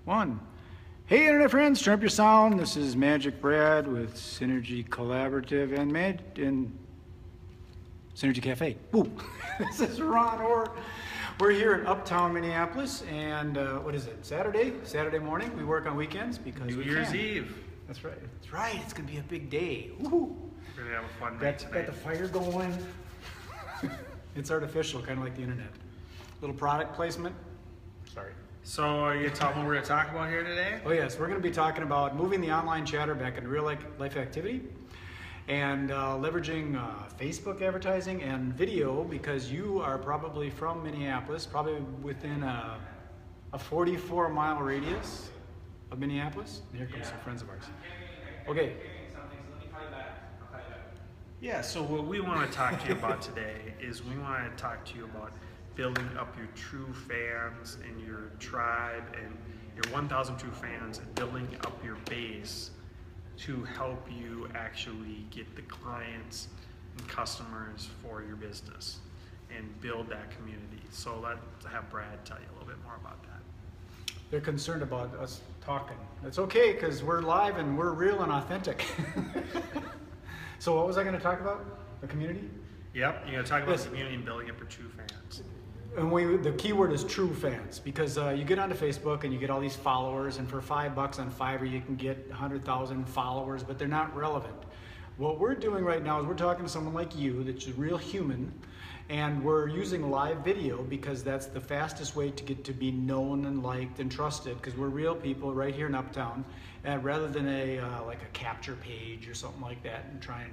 One. Hey internet friends, turn up your sound. This is Magic Brad with Synergy Collaborative and Synergy Cafe. Woo! This is Ron Orr. We're here in Uptown, Minneapolis, and what is it? Saturday morning. We work on weekends because New we Year's can. Eve. That's right. That's right. It's gonna be a big day. Woohoo! We're gonna have a fun night tonight. Got the fire going. It's artificial, kind of like the internet. Little product placement. Sorry. So are you telling me what we're going to talk about here today? Oh yes, we're going to be talking about moving the online chatter back into real life activity and leveraging Facebook advertising and video, because you are probably from Minneapolis, probably within a 44-mile radius of Minneapolis. And here comes some friends of ours. Okay. Yeah, so what we want to talk to you about today is we want to talk to you about building up your true fans and your tribe and your 1,000 true fans, and building up your base to help you actually get the clients and customers for your business and build that community. So let's have Brad tell you a little bit more about that. They're concerned about us talking. It's okay because we're live and we're real and authentic. So what was I going to talk about? The community? Yep, you're going to talk about the community and building up your true fans. And the key word is true fans, because you get onto Facebook and you get all these followers, and for $5 on Fiverr you can get 100,000 followers, but they're not relevant. What we're doing right now is we're talking to someone like you that's a real human, and we're using live video because that's the fastest way to get to be known and liked and trusted, because we're real people right here in Uptown, and rather than like a capture page or something like that and try and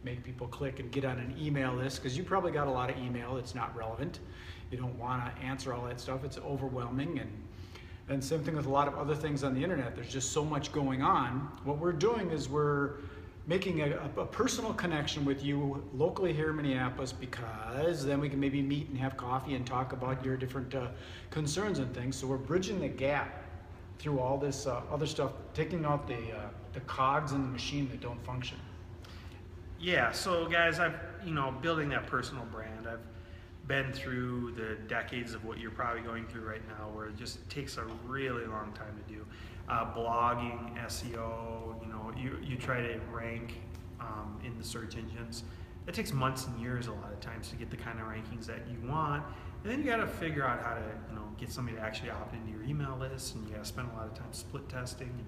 make people click and get on an email list, because you probably got a lot of email. It's not relevant. You don't want to answer all that stuff. It's overwhelming, and same thing with a lot of other things on the internet. There's just so much going on. What we're doing is we're making a personal connection with you locally here in Minneapolis, because then we can maybe meet and have coffee and talk about your different concerns and things. So we're bridging the gap through all this other stuff, taking out the cogs in the machine that don't function. Yeah, so guys, building that personal brand, I've been through the decades of what you're probably going through right now, where it just takes a really long time to do. Blogging, SEO, you try to rank in the search engines. It takes months and years a lot of times to get the kind of rankings that you want. And then you got to figure out how to get somebody to actually opt into your email list, and you got to spend a lot of time split testing and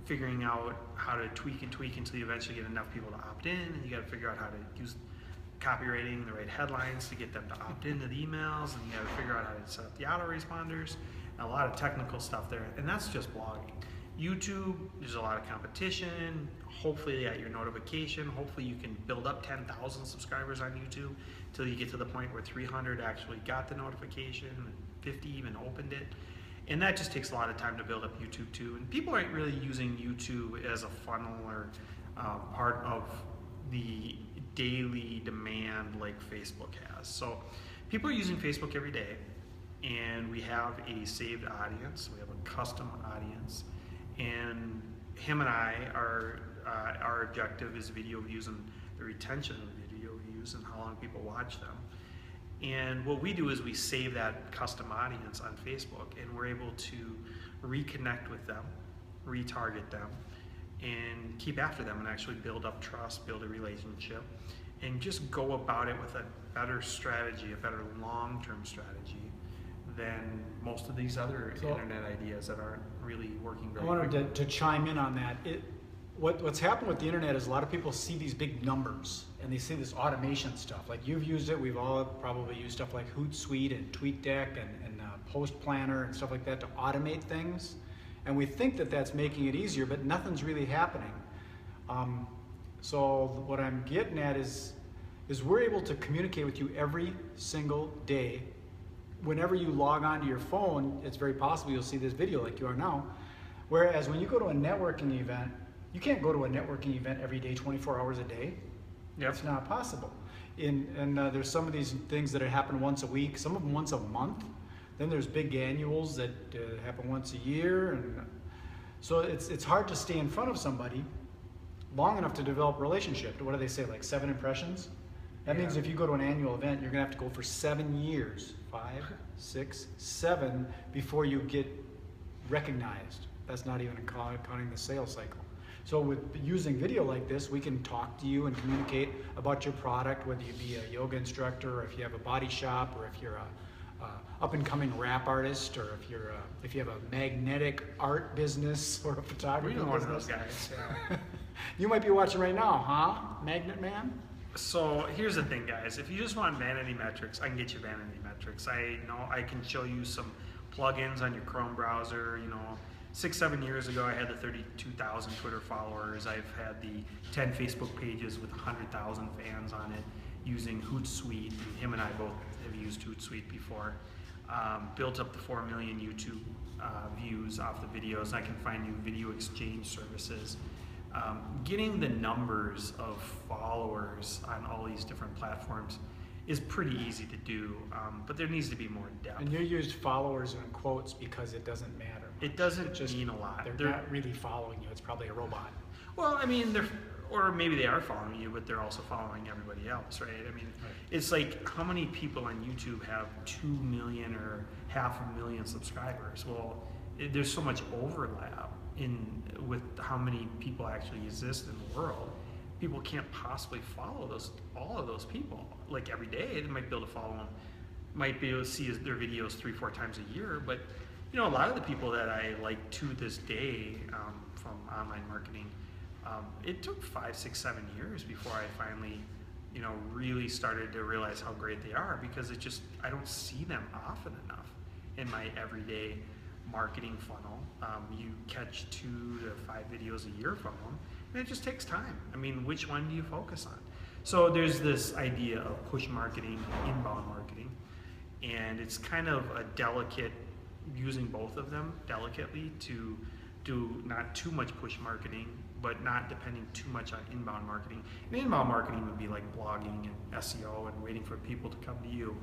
figuring out how to tweak until you eventually get enough people to opt in, and you got to figure out how to use copywriting, the right headlines to get them to opt into the emails, and you got to figure out how to set up the autoresponders, and a lot of technical stuff there, and that's just blogging. YouTube, there's a lot of competition. Hopefully you got your notification. Hopefully you can build up 10,000 subscribers on YouTube until you get to the point where 300 actually got the notification, and 50 even opened it. And that just takes a lot of time to build up YouTube too. And people aren't really using YouTube as a funnel or part of the daily demand like Facebook has. So people are using Facebook every day, and we have a saved audience, we have a custom audience, and him and I our objective is video views and the retention of video views and how long people watch them. And what we do is we save that custom audience on Facebook, and we're able to reconnect with them, retarget them, and keep after them and actually build up trust, build a relationship, and just go about it with a better strategy, a better long-term strategy than most of these other internet ideas that aren't really working very well. I wanted to chime in on that. What's happened with the internet is a lot of people see these big numbers and they see this automation stuff. Like you've used it, we've all probably used stuff like Hootsuite and TweetDeck and Post Planner and stuff like that to automate things. And we think that that's making it easier, but nothing's really happening. So what I'm getting at is we're able to communicate with you every single day. Whenever you log onto your phone, it's very possible you'll see this video like you are now. Whereas when you go to a networking event, you can't go to a networking event every day, 24 hours a day. Yep. It's not possible. And there's some of these things that happen once a week, some of them once a month. Then there's big annuals that happen once a year. And so it's hard to stay in front of somebody long enough to develop a relationship. What do they say, like 7 impressions? That means if you go to an annual event, you're gonna have to go for 7 years, 5, 6, 7, before you get recognized. That's not even counting the sales cycle. So with using video like this, we can talk to you and communicate about your product, whether you be a yoga instructor, or if you have a body shop, or if you're a up-and-coming rap artist, or if you have a magnetic art business or a photography business. One of those guys. Yeah. You might be watching right now, huh, Magnet Man? So here's the thing, guys. If you just want vanity metrics, I can get you vanity metrics. I know I can show you some plugins on your Chrome browser. 6-7 years ago, I had the 32,000 Twitter followers. I've had the 10 Facebook pages with 100,000 fans on it using Hootsuite. And him and I both have used Hootsuite before. Built up the 4 million YouTube views off the videos. I can find you video exchange services. Getting the numbers of followers on all these different platforms is pretty easy to do, but there needs to be more depth. And you used followers in quotes because it doesn't matter. It doesn't mean a lot. They're not really following you. It's probably a robot. Well, I mean, or maybe they are following you, but they're also following everybody else, right? I mean, It's like, how many people on YouTube have 2 million or 500,000 subscribers? Well, there's so much overlap with how many people actually exist in the world. People can't possibly follow all of those people like every day. They might be able to follow them, might be able to see their videos 3-4 times a year, but a lot of the people that I like to this day from online marketing, it took 5, 6, 7 years before I finally, really started to realize how great they are, because I don't see them often enough in my everyday marketing funnel. You catch 2 to 5 videos a year from them, and it just takes time. I mean, which one do you focus on? So there's this idea of push marketing and inbound marketing, and it's kind of a delicate, using both of them delicately to do not too much push marketing, but not depending too much on inbound marketing. And inbound marketing would be like blogging and SEO and waiting for people to come to you.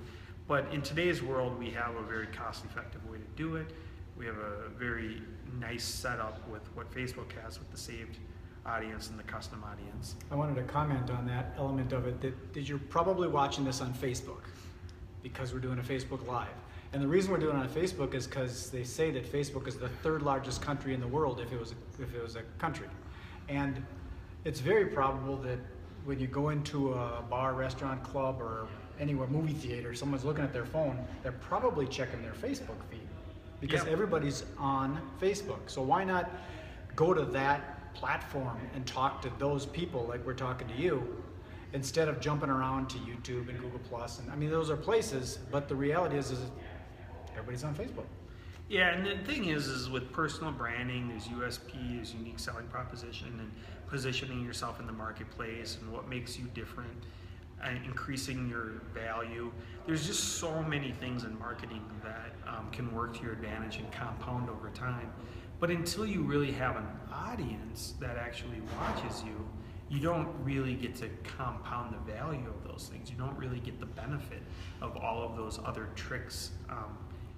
But in today's world, we have a very cost-effective way to do it. We have a very nice setup with what Facebook has with the saved audience and the custom audience. I wanted to comment on that element of it, that you're probably watching this on Facebook because we're doing a Facebook Live. And the reason we're doing it on Facebook is because they say that Facebook is the 3rd largest country in the world if it was a country. And it's very probable that when you go into a bar, restaurant, club, or anywhere, movie theater, someone's looking at their phone, they're probably checking their Facebook feed because everybody's on Facebook. So why not go to that platform and talk to those people like we're talking to you, instead of jumping around to YouTube and Google Plus. And I mean, those are places, but the reality is everybody's on Facebook. Yeah, and the thing is with personal branding, there's USP, there's unique selling proposition, and positioning yourself in the marketplace and what makes you different and increasing your value. There's just so many things in marketing that can work to your advantage and compound over time. But until you really have an audience that actually watches you, you don't really get to compound the value of those things. You don't really get the benefit of all of those other tricks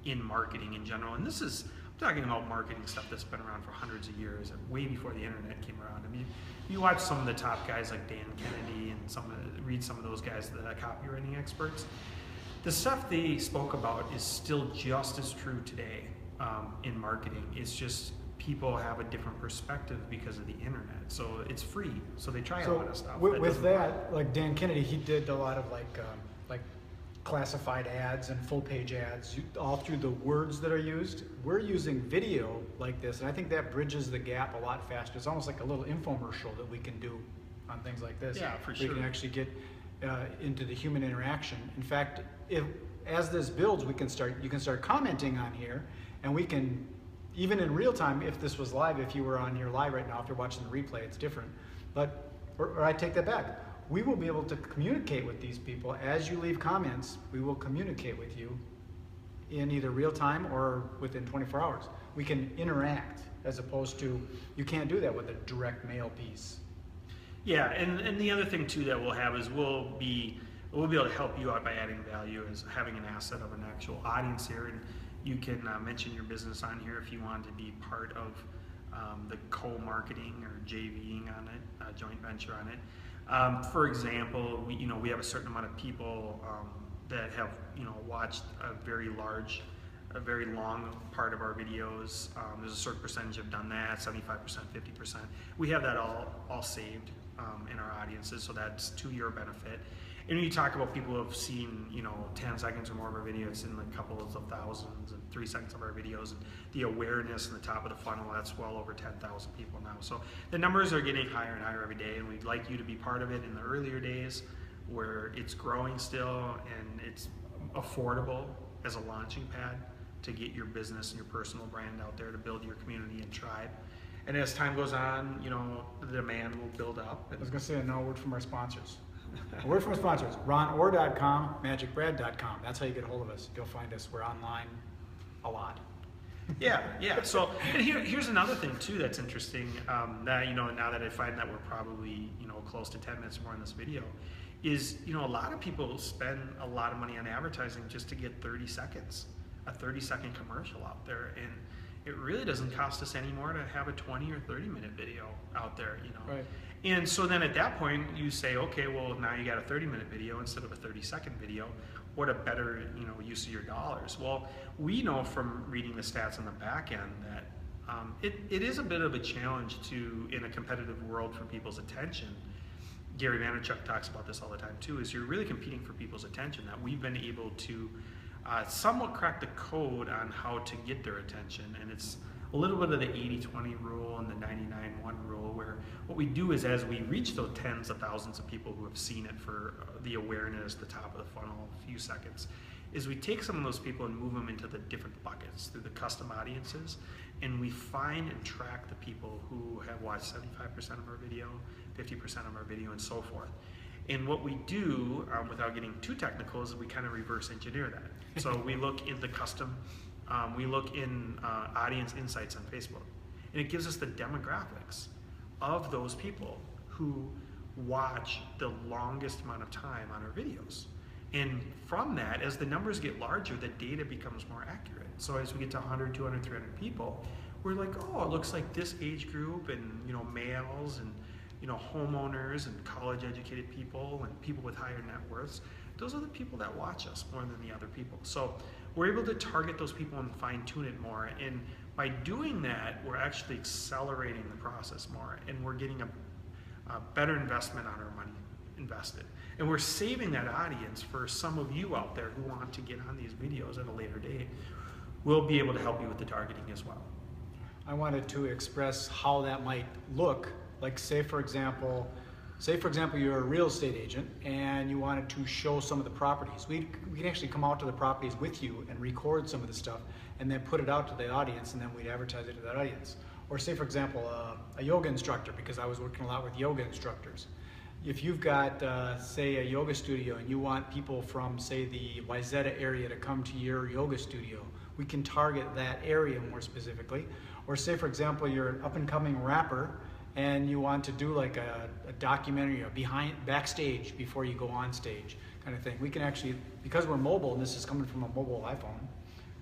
in marketing in general. And I'm talking about marketing stuff that's been around for hundreds of years, and way before the internet came around. I mean, you watch some of the top guys like Dan Kennedy and read some of those guys, the copywriting experts. The stuff they spoke about is still just as true today in marketing. It's just people have a different perspective because of the internet. So it's free. So they try a lot of stuff. With that, like Dan Kennedy, he did a lot of like classified ads and full page ads all through the words that are used. We're using video like this, and I think that bridges the gap a lot faster. It's almost like a little infomercial that we can do on things like this. Yeah, for sure. We can actually get into the human interaction. In fact, as this builds, you can start commenting on here, and we can, even in real time, if this was live, if you were on here live right now, if you're watching the replay, it's different. Or I take that back. We will be able to communicate with these people. As you leave comments, we will communicate with you in either real time or within 24 hours. We can interact, as opposed to, you can't do that with a direct mail piece. Yeah, and the other thing too that we'll have is we'll be able to help you out by adding value, as having an asset of an actual audience here. And you can mention your business on here if you want to be part of the co-marketing or JVing on it, a joint venture on it. For example, we have a certain amount of people that have watched a very large a very long part of our videos. There's a certain percentage have done that, 75%, 50%. We have that all saved in our audiences, so that's to your benefit. And when you talk about people who have seen, 10 seconds or more of our videos in a couple of thousands and 3 seconds of our videos, and the awareness in the top of the funnel, that's well over 10,000 people now. So the numbers are getting higher and higher every day, and we'd like you to be part of it in the earlier days where it's growing still and it's affordable as a launching pad to get your business and your personal brand out there to build your community and tribe. And as time goes on, the demand will build up. I was going to say a word from our sponsors. A word from our sponsors, ronorr.com, magicbrad.com. That's how you get a hold of us. You'll find us. We're online a lot. Yeah. So and here's another thing too that's interesting. That now that I find that we're probably close to 10 minutes more in this video, is a lot of people spend a lot of money on advertising just to get 30 seconds, a 30-second commercial out there, and it really doesn't cost us any more to have a 20 or 30-minute video out there, Right. And so then at that point you say, okay, well now you got a 30-minute video instead of a 30-second video. What a better use of your dollars. Well, we know from reading the stats on the back end that it is a bit of a challenge in a competitive world for people's attention. Gary Vaynerchuk talks about this all the time too, is you're really competing for people's attention, that we've been able to somewhat crack the code on how to get their attention. And it's a little bit of the 80-20 rule and the 99-1 rule, where what we do is as we reach those tens of thousands of people who have seen it for the awareness, the top of the funnel, a few seconds, is we take some of those people and move them into the different buckets through the custom audiences, and we find and track the people who have watched 75% of our video, 50% of our video, and so forth. And what we do, without getting too technical, is we kind of reverse engineer that. So we look in the custom, we look in audience insights on Facebook, and it gives us the demographics of those people who watch the longest amount of time on our videos. And from that, as the numbers get larger, the data becomes more accurate. So as we get to 100, 200, 300 people, we're like, oh, it looks like this age group and males and homeowners and college-educated people and people with higher net worths, those are the people that watch us more than the other people. So we're able to target those people and fine-tune it more. And by doing that, we're actually accelerating the process more, and we're getting a better investment on our money invested. And we're saving that audience for some of you out there who want to get on these videos at a later date. We'll be able to help you with the targeting as well. I wanted to express how that might look. Like say for example you're a real estate agent and you wanted to show some of the properties. We can actually come out to the properties with you and record some of the stuff and then put it out to the audience, and then we'd advertise it to that audience. Or say for example a yoga instructor, because I was working a lot with yoga instructors. If you've got say a yoga studio and you want people from say the Wayzata area to come to your yoga studio, we can target that area more specifically. Or say for example you're an up-and-coming rapper and you want to do like a documentary backstage before you go on stage kind of thing. We can actually, because we're mobile and this is coming from a mobile iPhone,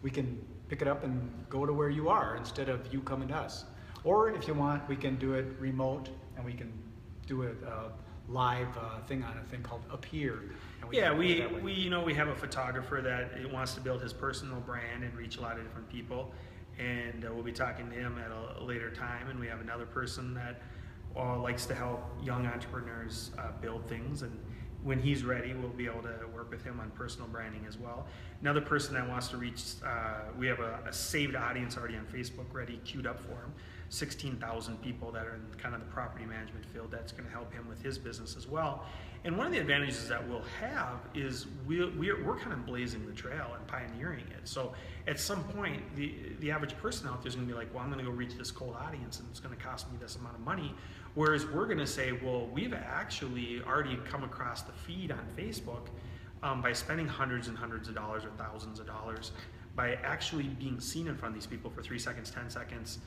we can pick it up and go to where you are instead of you coming to us. Or if you want, we can do it remote and we can do a live thing on a thing called Appear. And we have a photographer that wants to build his personal brand and reach a lot of different people. And we'll be talking to him at a later time. And we have another person that likes to help young entrepreneurs build things. And when he's ready, we'll be able to work with him on personal branding as well. Another person that wants to reach, we have a saved audience already on Facebook ready, queued up for him. 16,000 people that are in kind of the property management field. That's going to help him with his business as well. And one of the advantages that we'll have is we're kind of blazing the trail and pioneering it. So at some point, the average person out there is going to be like, well, I'm going to go reach this cold audience and it's going to cost me this amount of money. Whereas we're going to say, well, we've actually already come across the feed on Facebook by spending hundreds and hundreds of dollars or thousands of dollars by actually being seen in front of these people for 3 seconds, 10 seconds,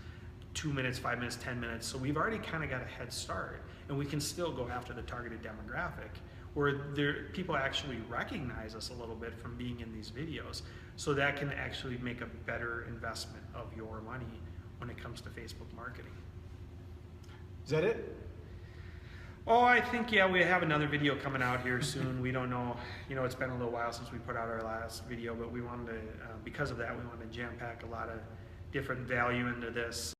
2 minutes, 5 minutes, 10 minutes. So we've already kind of got a head start, and we can still go after the targeted demographic where people actually recognize us a little bit from being in these videos. So that can actually make a better investment of your money when it comes to Facebook marketing. Is that it? Oh, I think, yeah, we have another video coming out here soon. We don't know, it's been a little while since we put out our last video, but we wanted to, because of that, we wanted to jam pack a lot of different value into this.